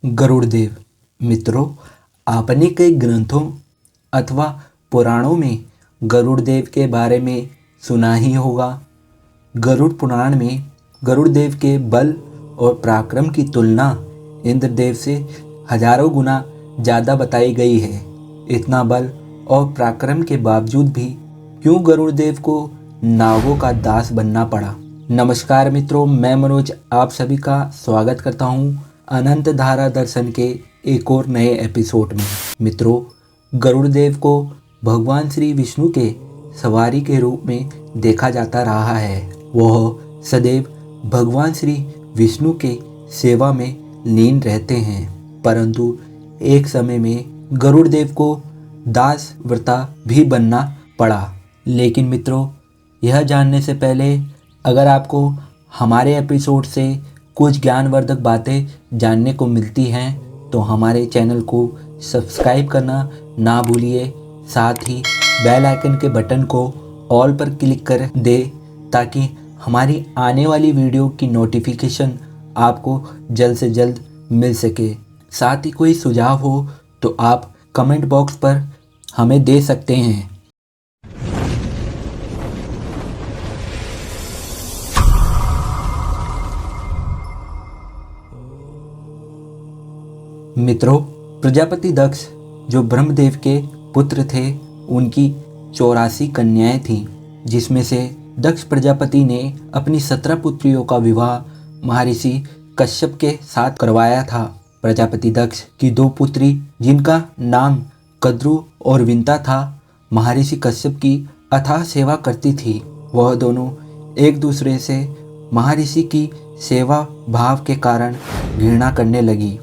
गरुड़देव। मित्रों, आपने कई ग्रंथों अथवा पुराणों में गरुड़देव के बारे में सुना ही होगा। गरुड़ पुराण में गरुड़देव के बल और पराक्रम की तुलना इंद्रदेव से हजारों गुना ज़्यादा बताई गई है। इतना बल और पराक्रम के बावजूद भी क्यों गरुड़देव को नागों का दास बनना पड़ा? नमस्कार मित्रों, मैं मनोज आप सभी का स्वागत करता हूँ अनंत धारा दर्शन के एक और नए एपिसोड में। मित्रों, गरुड़देव को भगवान श्री विष्णु के सवारी के रूप में देखा जाता रहा है। वह सदैव भगवान श्री विष्णु के सेवा में लीन रहते हैं, परंतु एक समय में गरुड़देव को दास व्रता भी बनना पड़ा। लेकिन मित्रों, यह जानने से पहले अगर आपको हमारे एपिसोड से कुछ ज्ञानवर्धक बातें जानने को मिलती हैं तो हमारे चैनल को सब्सक्राइब करना ना भूलिए। साथ ही बेल आइकन के बटन को ऑल पर क्लिक कर दे ताकि हमारी आने वाली वीडियो की नोटिफिकेशन आपको जल्द से जल्द मिल सके। साथ ही कोई सुझाव हो तो आप कमेंट बॉक्स पर हमें दे सकते हैं। मित्रों, प्रजापति दक्ष जो ब्रह्मदेव के पुत्र थे, उनकी 84 कन्याएं थीं, जिसमें से दक्ष प्रजापति ने अपनी 17 पुत्रियों का विवाह महर्षि कश्यप के साथ करवाया था। प्रजापति दक्ष की 2 पुत्री जिनका नाम कद्रु और विंता था, महर्षि कश्यप की अथाह सेवा करती थी। वह दोनों एक दूसरे से महर्षि की सेवा भाव के कारण घृणा करने लगी।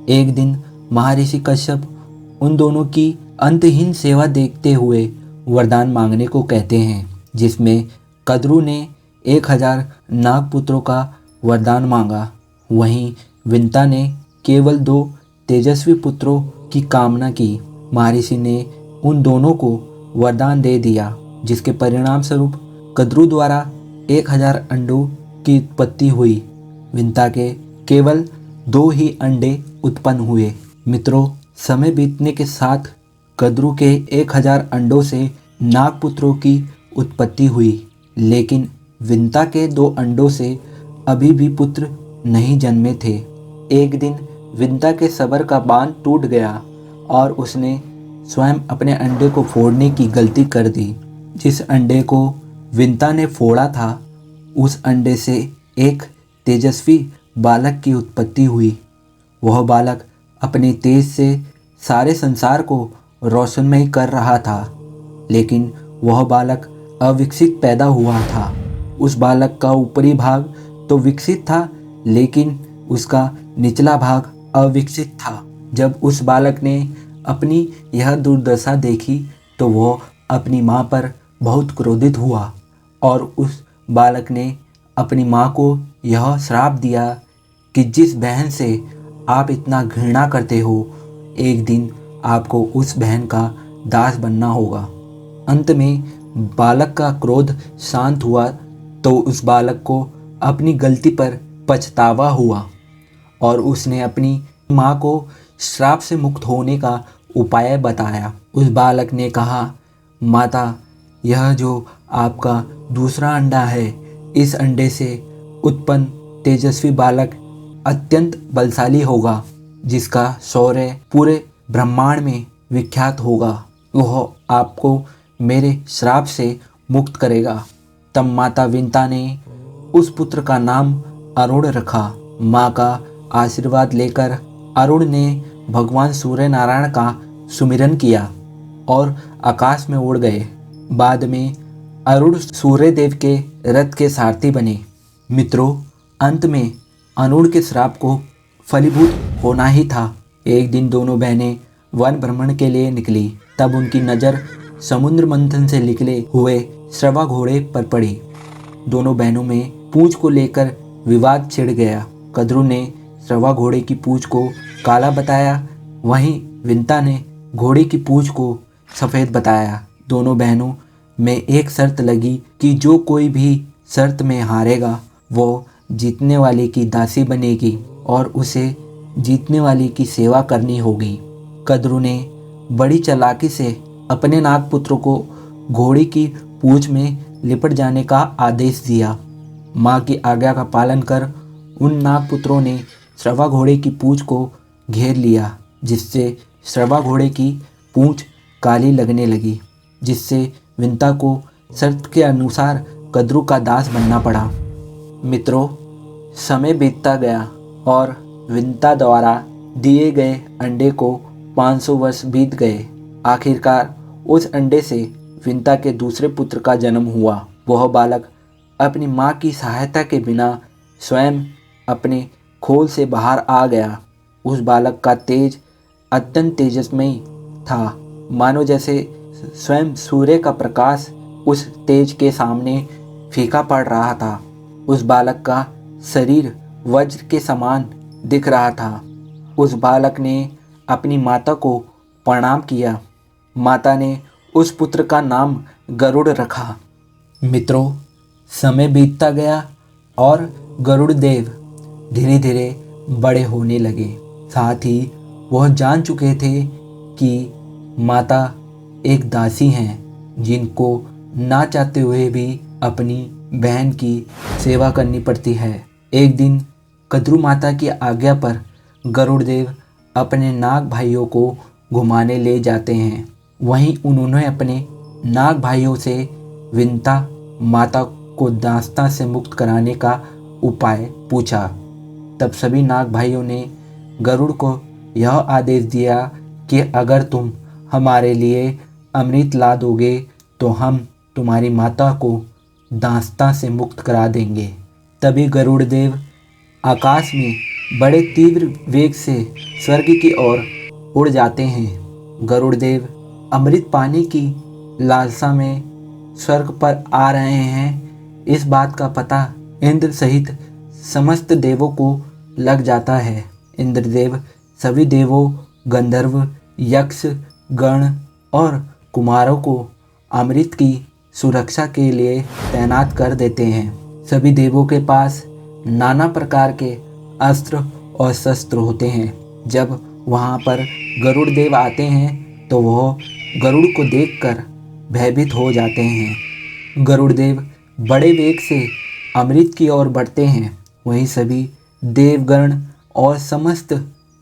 एक दिन महर्षि कश्यप उन दोनों की अंतहीन सेवा देखते हुए वरदान मांगने को कहते हैं, जिसमें कद्रु ने 1000 नागपुत्रों का वरदान मांगा। वहीं विंता ने केवल 2 तेजस्वी पुत्रों की कामना की। महर्षि ने उन दोनों को वरदान दे दिया, जिसके परिणाम स्वरूप कद्रु द्वारा 1000 अंडों की उत्पत्ति हुई। विंता के केवल 2 ही अंडे उत्पन्न हुए। मित्रों, समय बीतने के साथ कद्रु के 1000 अंडों से नागपुत्रों की उत्पत्ति हुई, लेकिन विंता के 2 अंडों से अभी भी पुत्र नहीं जन्मे थे। एक दिन विंता के सबर का बांध टूट गया और उसने स्वयं अपने अंडे को फोड़ने की गलती कर दी। जिस अंडे को विंता ने फोड़ा था, उस अंडे से एक तेजस्वी बालक की उत्पत्ति हुई। वह बालक अपने तेज से सारे संसार को रोशनमय कर रहा था, लेकिन वह बालक अविकसित पैदा हुआ था। उस बालक का ऊपरी भाग तो विकसित था, लेकिन उसका निचला भाग अविकसित था। जब उस बालक ने अपनी यह दुर्दशा देखी तो वह अपनी माँ पर बहुत क्रोधित हुआ और उस बालक ने अपनी माँ को यह श्राप दिया कि जिस बहन से आप इतना घृणा करते हो, एक दिन आपको उस बहन का दास बनना होगा। अंत में बालक का क्रोध शांत हुआ तो उस बालक को अपनी गलती पर पछतावा हुआ और उसने अपनी माँ को श्राप से मुक्त होने का उपाय बताया। उस बालक ने कहा, माता, यह जो आपका दूसरा अंडा है, इस अंडे से उत्पन्न तेजस्वी बालक अत्यंत बलशाली होगा, जिसका शौर्य पूरे ब्रह्मांड में विख्यात होगा। वह आपको मेरे श्राप से मुक्त करेगा। तब माता विंता ने उस पुत्र का नाम अरुण रखा। माँ का आशीर्वाद लेकर अरुण ने भगवान सूर्य नारायण का सुमिरन किया और आकाश में उड़ गए। बाद में अरुण सूर्यदेव के रथ के सारथी बने। मित्रों, अंत में अरुण के श्राप को फलीभूत होना ही था। एक दिन दोनों बहनें वन भ्रमण के लिए निकली। तब उनकी नज़र समुद्र मंथन से निकले हुए श्रवा घोड़े पर पड़ी। दोनों बहनों में पूंछ को लेकर विवाद छिड़ गया। कद्रु ने श्रवा घोड़े की पूंछ को काला बताया, वहीं विंता ने घोड़े की पूंछ को सफ़ेद बताया। दोनों बहनों में एक शर्त लगी कि जो कोई भी शर्त में हारेगा वो जीतने वाले की दासी बनेगी और उसे जीतने वाली की सेवा करनी होगी। कद्रू ने बड़ी चालाकी से अपने नागपुत्र को घोड़ी की पूंछ में लिपट जाने का आदेश दिया। माँ की आज्ञा का पालन कर उन नागपुत्रों ने श्रवा घोड़े की पूंछ को घेर लिया, जिससे श्रवा घोड़े की पूंछ काली लगने लगी, जिससे विंता को शर्त के अनुसार कद्रू का दास बनना पड़ा। मित्रों, समय बीतता गया और विंता द्वारा दिए गए अंडे को 500 वर्ष बीत गए। आखिरकार उस अंडे से विंता के दूसरे पुत्र का जन्म हुआ। वह बालक अपनी माँ की सहायता के बिना स्वयं अपने खोल से बाहर आ गया। उस बालक का तेज अत्यंत तेजस्मयी था, मानो जैसे स्वयं सूर्य का प्रकाश उस तेज के सामने फीका पड़ रहा था। उस बालक का शरीर वज्र के समान दिख रहा था। उस बालक ने अपनी माता को प्रणाम किया। माता ने उस पुत्र का नाम गरुड़ रखा। मित्रों, समय बीतता गया और गरुड़ देव धीरे धीरे बड़े होने लगे। साथ ही वह जान चुके थे कि माता एक दासी हैं, जिनको ना चाहते हुए भी अपनी बहन की सेवा करनी पड़ती है। एक दिन कद्रू माता की आज्ञा पर गरुड़ देव अपने नाग भाइयों को घुमाने ले जाते हैं। वहीं उन्होंने अपने नाग भाइयों से विंता माता को दास्तां से मुक्त कराने का उपाय पूछा। तब सभी नाग भाइयों ने गरुड़ को यह आदेश दिया कि अगर तुम हमारे लिए अमृत ला दोगे तो हम तुम्हारी माता को दास्तां से मुक्त करा देंगे। तभी गरुड़ देव आकाश में बड़े तीव्र वेग से स्वर्ग की ओर उड़ जाते हैं। गरुड़ देव अमृत पाने की लालसा में स्वर्ग पर आ रहे हैं, इस बात का पता इंद्र सहित समस्त देवों को लग जाता है। इंद्रदेव सभी देवों, गंधर्व, यक्ष, गण और कुमारों को अमृत की सुरक्षा के लिए तैनात कर देते हैं। सभी देवों के पास नाना प्रकार के अस्त्र और शस्त्र होते हैं। जब वहाँ पर गरुड़ देव आते हैं तो वह गरुड़ को देखकर भयभीत हो जाते हैं। गरुड़ देव बड़े वेग से अमृत की ओर बढ़ते हैं। वहीं सभी देवगण और समस्त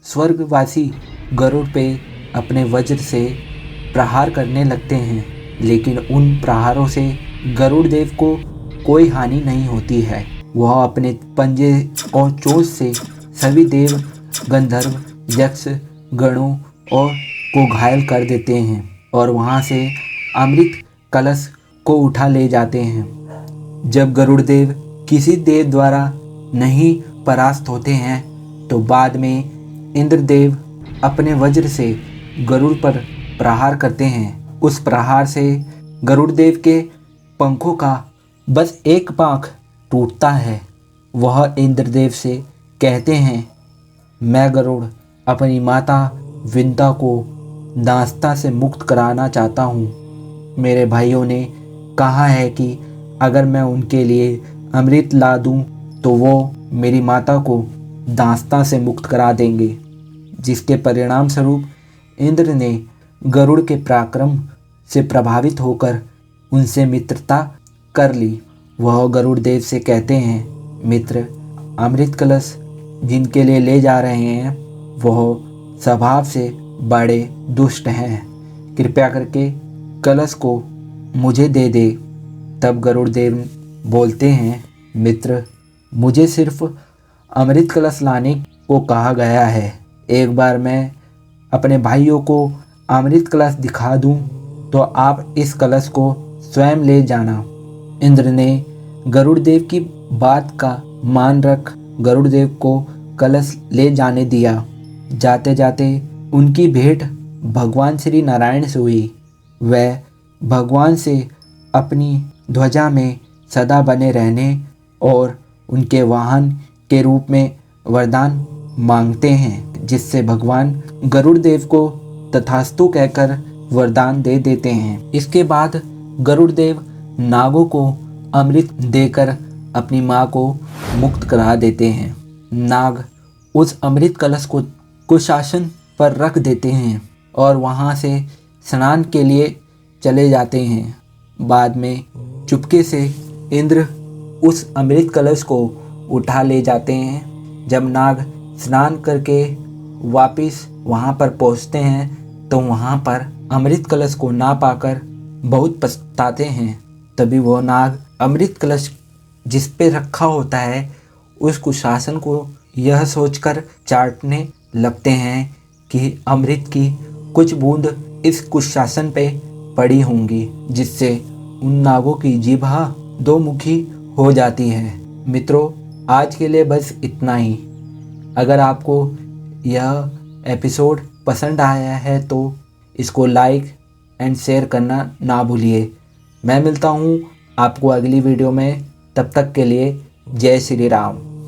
स्वर्गवासी गरुड़ पे अपने वज्र से प्रहार करने लगते हैं, लेकिन उन प्रहारों से गरुड़ देव को कोई हानि नहीं होती है। वह अपने पंजे और चोंच से सभी देव, गंधर्व, यक्ष, गणों और को घायल कर देते हैं और वहाँ से अमृत कलश को उठा ले जाते हैं। जब गरुड़ देव किसी देव द्वारा नहीं परास्त होते हैं तो बाद में इंद्रदेव अपने वज्र से गरुड़ पर प्रहार करते हैं। उस प्रहार से गरुड़ देव के पंखों का बस एक पाँख टूटता है। वह इंद्रदेव से कहते हैं, मैं गरुड़ अपनी माता विंता को दास्तां से मुक्त कराना चाहता हूँ। मेरे भाइयों ने कहा है कि अगर मैं उनके लिए अमृत ला दूँ तो वो मेरी माता को दास्तां से मुक्त करा देंगे। जिसके परिणाम स्वरूप इंद्र ने गरुड़ के पराक्रम से प्रभावित होकर उनसे मित्रता कर ली। वह गरुड़ देव से कहते हैं, मित्र, अमृत कलश जिनके लिए ले जा रहे हैं वह स्वभाव से बड़े दुष्ट हैं, कृपया करके कलश को मुझे दे दे। तब गरुड़ देव बोलते हैं, मित्र, मुझे सिर्फ अमृत कलश लाने को कहा गया है। एक बार मैं अपने भाइयों को अमृत कलश दिखा दूं तो आप इस कलश को स्वयं ले जाना। इंद्र ने गरुड़ देव की बात का मान रख गरुड़ देव को कलश ले जाने दिया। जाते जाते उनकी भेंट भगवान श्री नारायण से हुई। वह भगवान से अपनी ध्वजा में सदा बने रहने और उनके वाहन के रूप में वरदान मांगते हैं, जिससे भगवान गरुड़ देव को तथास्तु कहकर वरदान दे देते हैं। इसके बाद गरुड़ देव नागों को अमृत देकर अपनी माँ को मुक्त करा देते हैं। नाग उस अमृत कलश को कुशासन पर रख देते हैं और वहाँ से स्नान के लिए चले जाते हैं। बाद में चुपके से इंद्र उस अमृत कलश को उठा ले जाते हैं। जब नाग स्नान करके वापस वहाँ पर पहुँचते हैं तो वहाँ पर अमृत कलश को ना पाकर बहुत पछताते हैं। तभी वो नाग अमृत कलश जिस पे रखा होता है उस कुशासन को यह सोचकर चाटने लगते हैं कि अमृत की कुछ बूंद इस कुशासन पे पड़ी होंगी, जिससे उन नागों की जीभा दो मुखी हो जाती है। मित्रों, आज के लिए बस इतना ही। अगर आपको यह एपिसोड पसंद आया है तो इसको लाइक एंड शेयर करना ना भूलिए। मैं मिलता हूँ आपको अगली वीडियो में। तब तक के लिए जय श्री राम।